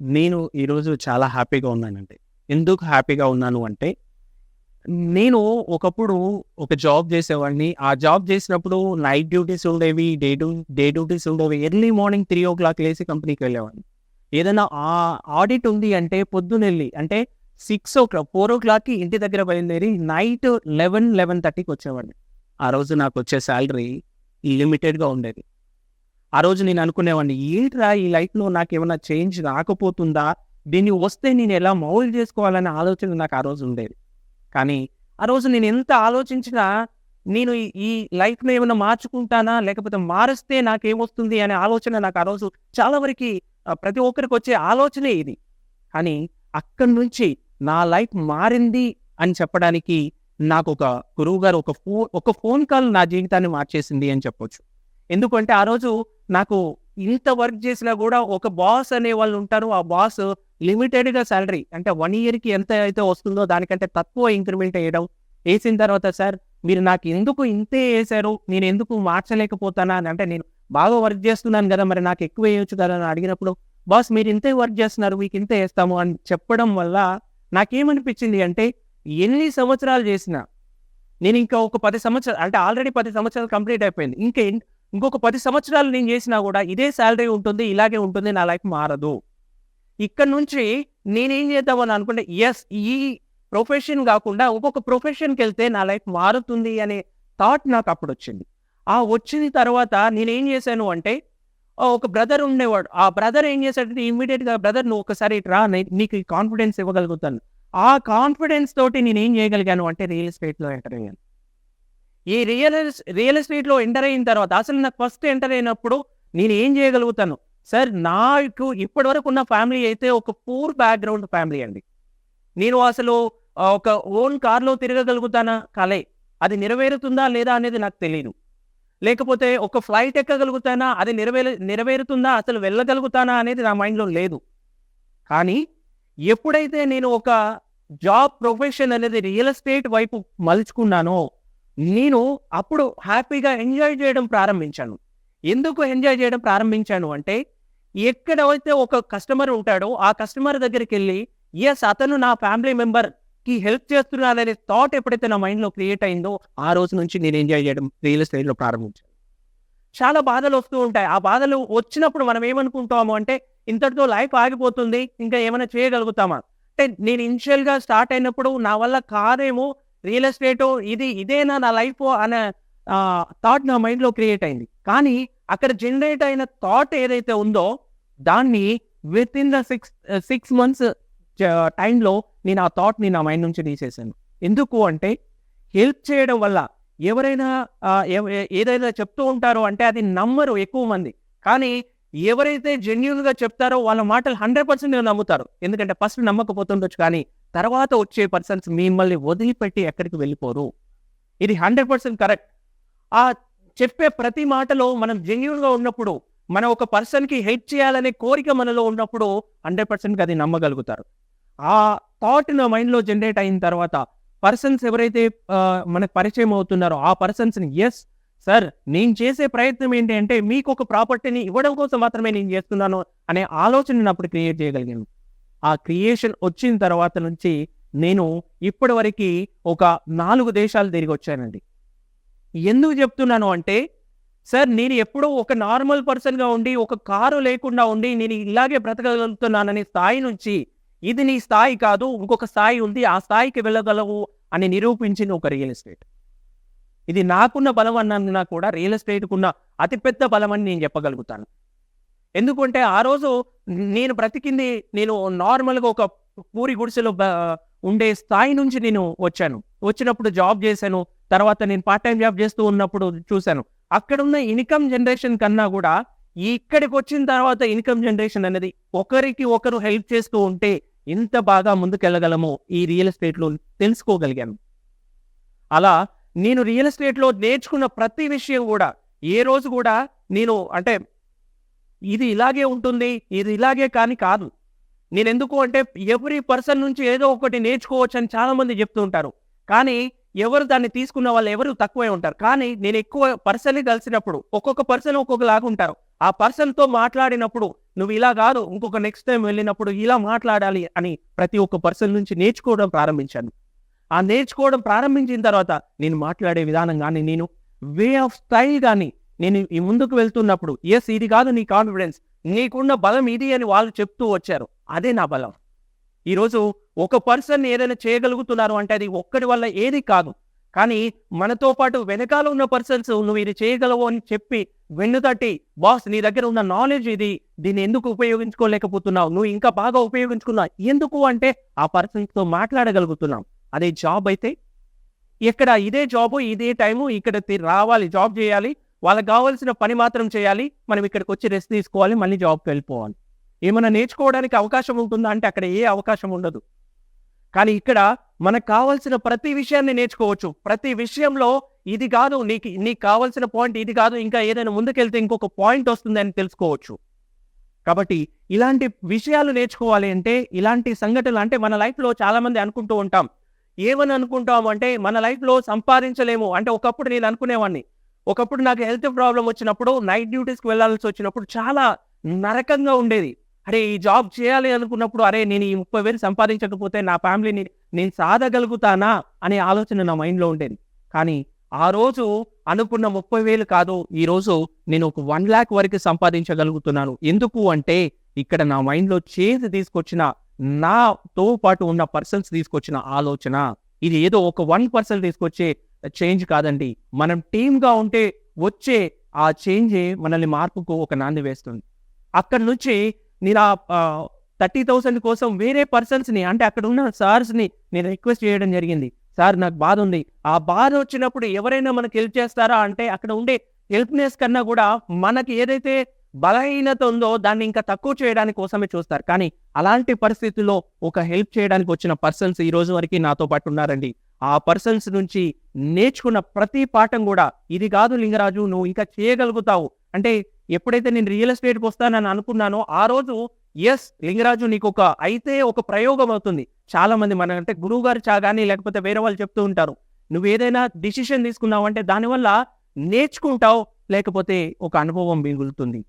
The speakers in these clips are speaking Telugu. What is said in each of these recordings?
నేను ఈరోజు చాలా హ్యాపీగా ఉన్నానండి. ఎందుకు హ్యాపీగా ఉన్నాను అంటే, నేను ఒకప్పుడు ఒక జాబ్ చేసేవాడిని. ఆ జాబ్ చేసినప్పుడు నైట్ డ్యూటీస్ ఉండేవి. డే డ్యూటీస్ ఉండేవి. ఎర్లీ మార్నింగ్ 3:00 లేసి కంపెనీకి వెళ్ళేవాడిని. ఏదైనా ఆడిట్ ఉంది అంటే పొద్దునెళ్ళి అంటే 4:00కి ఇంటి దగ్గర బయలుదేరి నైట్ 11:30కి వచ్చేవాడిని. ఆ రోజు నాకొచ్చే సాలరీ లిమిటెడ్‌గా ఉండేది. ఆ రోజు నేను అనుకునేవాడిని, ఏంట్రా ఈ లైఫ్‌లో నాకేమన్నా చేంజ్ రాకపోతుందా? దీన్ని వస్తే నేను ఎలా మౌల్డ్ చేసుకోవాలనే ఆలోచన నాకు ఆ రోజు ఉండేది. కానీ ఆ రోజు నేను ఎంత ఆలోచించినా నేను ఈ లైఫ్‌లో ఏమన్నా మార్చుకుంటానా? లేకపోతే మారిస్తే నాకేమొస్తుంది అనే ఆలోచన నాకు ఆ రోజు చాలా వరకి ప్రతి ఒక్కరికొచ్చే ఆలోచనే ఇది. కానీ అక్కడి నుంచి నా లైఫ్ మారింది అని చెప్పడానికి నాకొక గురువుగారు ఒక ఫోన్ కాల్ నా జీవితాన్ని మార్చేసింది అని చెప్పొచ్చు. ఎందుకంటే ఆ రోజు నాకు ఇంత వర్క్ చేసినా గూడా ఒక బాస్ అనేవాళ్ళు ఉంటారు. ఆ బాస్ లిమిటెడ్‌గా సాలరీ అంటే 1 ఇయర్‌కి ఎంత అయితే వస్తుందో దానికంటే తక్కువ ఇంక్రిమెంట్ ఎయడం. ఏసిన తర్వాత సార్ మీరు నాకెందుకు ఇంతే ఏశారు? నేనెందుకు మార్చలేకపోతానా అని అంటే నేను బాగా వర్క్ చేస్తున్నాను గదా! మరి నాకు ఎక్కువ ఎయొచ్చు కదా! అని అడిగినప్పుడు బాస్ మీరు ఇంతే వర్క్ చేస్తున్నారు. మీకు ఇంతే ఏస్తాము అని చెప్పడం వల్ల నాకేమనిపించింది అంటే ఎన్ని సంవత్సరాలు చేసినా నేనింకా ఒక 10 సంవత్సరాలు అంటే ఆల్రెడీ 10 సంవత్సరాలు కంప్లీట్ అయిపోయింది. ఇంకొక 10 సంవత్సరాలు నేను చేసినా గూడా ఇదే సాలరీ ఉంటుంది. ఇలాగే ఉంటుంది. నా లైఫ్ మారదు. ఇక్కడి నుంచి నేనేం చేద్దామని అనుకుంటే ఈ ప్రొఫెషన్ గాకుండా ఇంకొక ప్రొఫెషన్‌కెళ్తే నా లైఫ్ మారుతుంది అనే థాట్ నాకప్పుడొచ్చింది. ఆ వచ్చిన తర్వాత నేనేం చేశాను అంటే ఒక బ్రదర్ ఉండేవాడు. ఆ బ్రదర్ ఏం చేశాడంటే ఇమ్మీడియేట్‌గా బ్రదర్ నువ్వు ఒకసారి ఇటు రా నీకు ఈ కాన్ఫిడెన్స్ ఇవ్వగలుగుతాను. ఆ కాన్ఫిడెన్స్ తోటి నేనేం చేయగలిగాను అంటే రియల్ ఎస్టేట్‌లో ఎంటర్ అయ్యాను. ఈ రియల్ ఎస్టేట్‌లో ఎంటర్ అయిన తర్వాత అసలు నాకు ఫస్ట్ ఎంటర్ అయినప్పుడు నేనేం చేయగలుగుతాను? సార్ నాకు ఇప్పటివరకు ఉన్న ఫ్యామిలీ అయితే ఒక పూర్ బ్యాక్‌గ్రౌండ్ ఫ్యామిలీ అండి. నేను అసలు ఒక ఓన్ కార్‌లో తిరగగలుగుతానా? కలే. అది నెరవేరుతుందా? లేదా? అనేది నాకు తెలీదు. లేకపోతే ఒక ఫ్లైట్ ఎక్కగలుగుతానా? అది నెరవేరుతుందా? అసలు వెళ్ళగలుగుతానా? అనేది నా మైండ్‌లో లేదు. కానీ ఎప్పుడైతే నేను ఒక జాబ్ ప్రొఫెషన్ అనేది రియల్ ఎస్టేట్ వైపు మలుచుకున్నానో, నేను అప్పుడు హ్యాపీగా ఎంజాయ్ చేయడం ప్రారంభించాను. ఎందుకు ఎంజాయ్ చేయడం ప్రారంభించాను అంటే, ఎక్కడైతే ఒక కస్టమర్ ఉంటాడో, ఆ కస్టమర్ దగ్గరికెళ్ళి, అతను నా ఫ్యామిలీ మెంబర్‌కి హెల్ప్ చేస్తున్నాడనే థాట్ ఎప్పుడైతే నా మైండ్‌లో క్రియేట్ అయిందో, ఆ రోజు నుంచి నేను ఎంజాయ్ చేయడం రియల్ ఎస్టేట్‌లో ప్రారంభించాను. చాలా బాధలొస్తూ ఉంటాయి. ఆ బాధలు వచ్చినప్పుడు మనం ఏమనుకుంటాము అంటే, ఇంతటితో లైఫ్ ఆగిపోతుంది. ఇంకా ఏమైనా చేయగలుగుతామా? అంటే నేను ఇనిషియల్‌గా స్టార్ట్ అయినప్పుడు నా వల్ల కాదేమో రియల్ ఎస్టేటో ఇదేనా నా లైఫో అనే థాట్ నా మైండ్‌లో క్రియేట్ అయింది. కానీ అక్కడ జనరేట్ అయిన థాట్ ఏదైతే ఉందో దాన్ని వితిన్ ద 6 మంత్స్ చ టైమ్‌లో నేను ఆ థాట్‌ని నా మైండ్ నుంచి తీసేసాను. ఎందుకు అంటే హెల్ప్ చేయడం వల్ల ఎవరైనా ఏదైనా చెప్తూ ఉంటారో అంటే అది నమ్మరు ఎక్కువ మంది. కానీ ఎవరైతే జెన్యూన్‌గా చెప్తారో వాళ్ళ మాటలు 100% నమ్ముతారు. ఎందుకంటే ఫస్ట్ నమ్మకపోతుండొచ్చు కానీ తర్వాత వచ్చే పర్సన్స్ మిమ్మల్ని వదిలిపెట్టి ఎక్కడికి వెళ్ళిపోరు. ఇది 100% కరెక్ట్. ఆ చెప్పే ప్రతి మాటలో మనం జెన్యూన్‌గా ఉన్నప్పుడు, మనం ఒక పర్సన్‌కి హెల్ప్ చేయాలనే కోరిక మనలో ఉన్నప్పుడు 100% అది నమ్మగలుగుతారు. ఆ థాట్ నా మైండ్‌లో జనరేట్ అయిన తర్వాత పర్సన్స్ ఎవరైతే మనకు పరిచయం అవుతున్నారో ఆ పర్సన్స్‌ని సార్ నేను చేసే ప్రయత్నం ఏంటి అంటే మీకొక ప్రాపర్టీని ఇవ్వడం కోసం మాత్రమే నేను చేస్తున్నాను అనే ఆలోచనని అప్పుడు క్రియేట్ చేయగలిగాను. ఆ క్రియేషన్ వచ్చిన తర్వాత నుంచి నేను ఇప్పటివరకి ఒక 4 దేశాలు తిరిగొచ్చానండి. ఎందుకు చెప్తున్నాను అంటే, సార్ నేను ఎప్పుడో ఒక నార్మల్ పర్సన్‌గా ఉండి, ఒక కారు లేకుండా ఉండి, నేను ఇలాగే బ్రతకగలుగుతున్నాననే స్థాయి నుంచి, ఇది నీ స్థాయి కాదు, ఇంకొక స్థాయి ఉంది. ఆ స్థాయికి వెళ్ళగలవు అని నిరూపించింది ఒక రియల్ ఎస్టేట్. ఇది నాకున్న బలం అన్నా కూడా రియల్ ఎస్టేట్‌కున్న అతిపెద్ద బలమని నేను చెప్పగలుగుతాను. ఎందుకంటే ఆ రోజు నేను బ్రతికింది నేను నార్మల్‌గా ఒక పూరి గుడిసెలో ఉండే స్థాయి నుంచి నేను వచ్చాను. వచ్చినప్పుడు జాబ్ చేశాను. తర్వాత నేను పార్ట్ టైమ్ జాబ్ చేస్తూ ఉన్నప్పుడు చూసాను. అక్కడున్న ఇన్‌కమ్ జనరేషన్ కన్నా గూడా ఇక్కడికొచ్చిన తర్వాత ఇన్‌కమ్ జనరేషన్ అనేది ఒకరికి ఒకరు హెల్ప్ చేస్తూ ఉంటే ఎంత బాగా ముందుకెళ్ళగలమో ఈ రియల్ ఎస్టేట్‌లో తెలుసుకోగలిగాను. అలా నేను రియల్ ఎస్టేట్‌లో నేర్చుకున్న ప్రతి విషయం గూడా ఏ రోజు గూడా నేను అంటే ఇది ఇలాగే ఉంటుంది. ఇది ఇలాగే కానీ కాదు. నేనెందుకు అంటే ఎవ్రి పర్సన్ నుంచి ఏదో ఒకటి నేర్చుకోవచ్చని చాలామంది చెప్తూ ఉంటారు. కానీ ఎవరు దాన్ని తీసుకున్న వాళ్ళు ఎవరు తక్కువే ఉంటారు. కానీ నేను ఎక్కువ పర్సన్‌ని కలిసినప్పుడు ఒక్కొక్క పర్సన్ ఒక్కొక్కలాగా ఉంటారు. ఆ పర్సన్‌తో మాట్లాడినప్పుడు నువ్వు ఇలా కాదు, ఇంకొక నెక్స్ట్ టైమ్ వెళ్ళినప్పుడు ఇలా మాట్లాడాలి అని ప్రతి ఒక్క పర్సన్ నుంచి నేర్చుకోవడం ప్రారంభించాను. ఆ నేర్చుకోవడం ప్రారంభించిన తర్వాత నేను మాట్లాడే విధానం గాని, నేను వే ఆఫ్ స్టైల్ గాని, నేను ఈ ముందుకు వెళ్తున్నప్పుడు ఇది కాదు నీ కాన్ఫిడెన్స్, నీకున్న బలం ఇది అని వాళ్ళు చెప్తూ వచ్చారు. అదే నా బలం. ఈరోజు ఒక పర్సన్ ఏదైనా చేయగలుగుతున్నారు అంటే అది ఒక్కడి వల్ల ఏది కాదు. కానీ మనతో పాటు వెనకాల ఉన్న పర్సన్స్ నువ్వు ఇది చేయగలవు అని చెప్పి వెన్నుతట్టి, బాస్ నీ దగ్గర ఉన్న నాలెడ్జ్ ఇది, దీన్ని ఎందుకు ఉపయోగించుకోలేకపోతున్నావు, నువ్వు ఇంకా బాగా ఉపయోగించుకున్నావు ఎందుకు అంటే ఆ పర్సన్స్తో మాట్లాడగలుగుతున్నాం. అదే జాబ్ అయితే ఇక్కడ ఇదే జాబు, ఇదే టైము, ఇక్కడ రావాలి, జాబ్ చేయాలి, వాళ్ళకి కావాల్సిన పని మాత్రం చేయాలి, మనం ఇక్కడికి వచ్చి రెస్ట్ తీసుకోవాలి, మళ్ళీ జాబ్కి వెళ్ళిపోవాలి. ఏమైనా నేర్చుకోవడానికి అవకాశం ఉంటుందా అంటే అక్కడ ఏ అవకాశం ఉండదు. కానీ ఇక్కడ మనకు కావాల్సిన ప్రతి విషయాన్ని నేర్చుకోవచ్చు. ప్రతి విషయంలో ఇది కాదు, నీకు కావాల్సిన పాయింట్ ఇది కాదు, ఇంకా ఏదైనా ముందుకెళ్తే ఇంకొక పాయింట్ వస్తుంది అని తెలుసుకోవచ్చు. కాబట్టి ఇలాంటి విషయాలు నేర్చుకోవాలి అంటే ఇలాంటి సంఘటనలు అంటే మన లైఫ్లో చాలా మంది అనుకుంటూ ఉంటాం. ఏమని అనుకుంటాం అంటే మన లైఫ్లో సంపాదించలేము అంటే, ఒకప్పుడు నేను అనుకునేవాడిని. ఒకప్పుడు నాకు హెల్త్ ప్రాబ్లమ్ వచ్చినప్పుడు నైట్ డ్యూటీస్కి వెళ్ళాల్సి వచ్చినప్పుడు చాలా నరకంగా ఉండేది. అరే ఈ జాబ్ చేయాలి అనుకున్నప్పుడు అరే నేను ఈ 30,000 సంపాదించకపోతే నా ఫ్యామిలీని నేను సాధగలుగుతానా అనే ఆలోచన నా మైండ్లో ఉండేది. కానీ ఆ రోజు అనుకున్న 30,000 కాదు, ఈరోజు నేను ఒక 1,00,000 వరకు సంపాదించగలుగుతున్నాను. ఎందుకు అంటే ఇక్కడ నా మైండ్లో చేసి తీసుకొచ్చిన, నాతో పాటు ఉన్న పర్సన్స్ తీసుకొచ్చిన ఆలోచన. ఇది ఏదో ఒక 1% తీసుకొచ్చే చేంజ్ కాదండి. మనం టీమ్గా ఉంటే వచ్చే ఆ చేంజే మనల్ని మార్పుకు ఒక నాంది వేస్తుంది. అక్కడి నుంచి నేను 30,000 కోసం వేరే పర్సన్స్ని అంటే అక్కడ ఉన్న సార్స్ని నేను రిక్వెస్ట్ చేయడం జరిగింది. సార్ నాకు బాధ ఉంది, ఆ బాధ వచ్చినప్పుడు ఎవరైనా మనకు హెల్ప్ చేస్తారా అంటే అక్కడ ఉండే హెల్ప్నెస్ కన్నా కూడా మనకి ఏదైతే బలహీనత ఉందో దాన్ని ఇంకా తక్కువ చేయడానికి కోసమే చూస్తారు. కానీ అలాంటి పరిస్థితుల్లో ఒక హెల్ప్ చేయడానికి వచ్చిన పర్సన్స్ ఈ రోజు వరకు నాతో పాటు ఉన్నారండి. ఆ పర్సన్స్ నుంచి నేర్చుకున్న ప్రతి పాఠం కూడా ఇది కాదు లింగరాజు, నువ్వు ఇంకా చేయగలుగుతావు అంటే, ఎప్పుడైతే నేను రియల్ ఎస్టేట్కి వస్తానని అనుకున్నానో ఆ రోజు లింగరాజు నీకు ఒక ప్రయోగం అవుతుంది. చాలా మంది మన అంటే గురువు గారు కానీ లేకపోతే వేరే వాళ్ళు చెప్తూ ఉంటారు, నువ్వు ఏదైనా డిసిషన్ తీసుకున్నావు అంటే దానివల్ల నేర్చుకుంటావు, లేకపోతే ఒక అనుభవం మిగులుతుంది.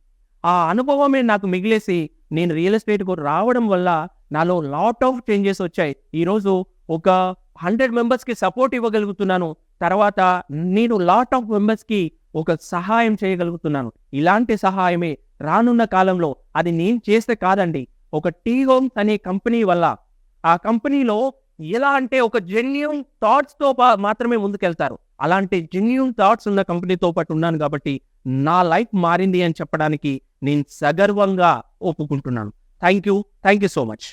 ఆ అనుభవమే నాకు మిగిలేసి నేను రియల్ ఎస్టేట్కు రావడం వల్ల నాలో లాట్ ఆఫ్ చేంజెస్ వచ్చాయి. ఈరోజు ఒక 100 మెంబర్స్కి సపోర్ట్ ఇవ్వగలుగుతున్నాను. తర్వాత నేను లాట్ ఆఫ్ మెంబర్స్కి ఒక సహాయం చేయగలుగుతున్నాను. ఇలాంటి సహాయమే రానున్న కాలంలో అది నేను చేస్తే కాదండి, ఒక టీ హోమ్స్ అనే కంపెనీ వల్ల, ఆ కంపెనీలో ఎలా అంటే ఒక జెన్యూన్ థాట్స్తో మాత్రమే ముందుకెళ్తారు. అలాంటి జెన్యూన్ థాట్స్ ఉన్న కంపెనీతో పాటు ఉన్నాను కాబట్టి నా లైఫ్ మారింది అని చెప్పడానికి నేను సగర్వంగా ఒప్పుకుంటున్నాను. Thank you so much.